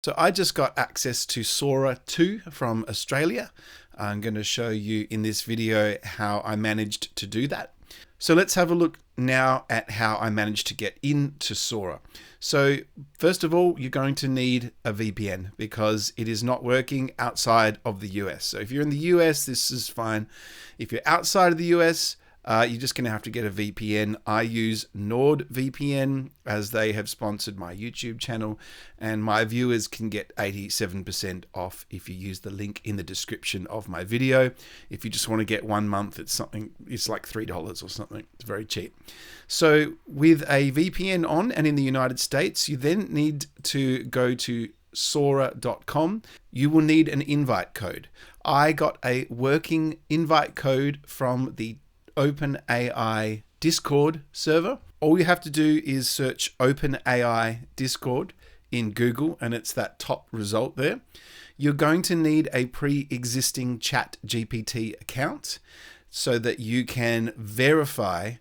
So I just got access to Sora 2 from Australia. I'm going to show you in this video how I managed to do that. So let's have a look now at how I managed to get into Sora. So first of all, you're going to need a VPN because it is not working outside of the US. So if you're in the US, this is fine. If you're outside of the US, you're just going to have to get a VPN. I use NordVPN as they have sponsored my YouTube channel, and my viewers can get 87% off if you use the link in the description of my video. If you just want to get 1 month, it's like $3 or something. It's very cheap. So with a VPN on and in the United States, you then need to go to Sora.com. You will need an invite code. I got a working invite code from the OpenAI Discord server. All you have to do is search OpenAI Discord in Google, and it's that top result there. You're going to need a pre-existing ChatGPT account so that you can verify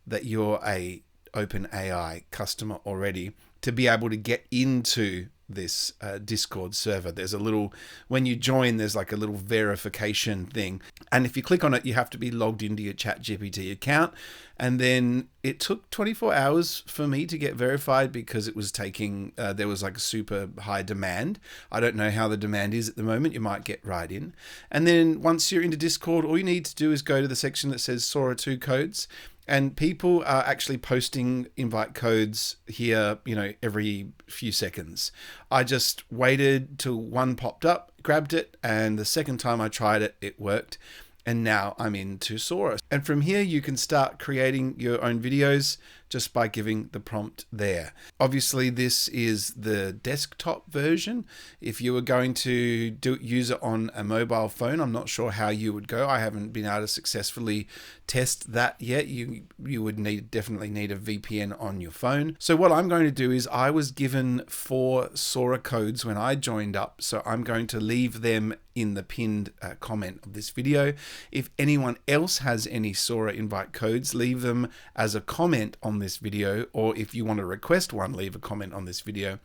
that you're a OpenAI customer already to be able to get into this Discord server. There's a little, when you join, there's like a little verification thing. And if you click on it, you have to be logged into your ChatGPT account. And then it took 24 hours for me to get verified because it was taking, there was like a super high demand. I don't know how the demand is at the moment. You might get right in. And then once you're into Discord, all you need to do is go to the section that says Sora 2 codes. And people are actually posting invite codes here, every few seconds. I just waited till one popped up, grabbed it, and the second time I tried it, it worked. And now I'm into Sora. And from here, you can start creating your own videos just by giving the prompt there. Obviously, this is the desktop version. If you were going to use it on a mobile phone, I'm not sure how you would go. I haven't been able to successfully test that yet. You would definitely need a VPN on your phone. So what I'm going to do is I was given 4 Sora codes when I joined up. So I'm going to leave them in the pinned comment of this video. If anyone else has any Sora invite codes, leave them as a comment on this video, or if you want to request one, leave a comment on this video,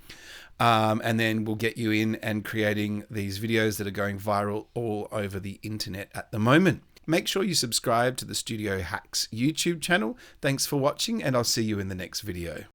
and then we'll get you in and creating these videos that are going viral all over the internet at the moment. Make sure you subscribe to the Studio Hacks YouTube channel. Thanks for watching, and I'll see you in the next video.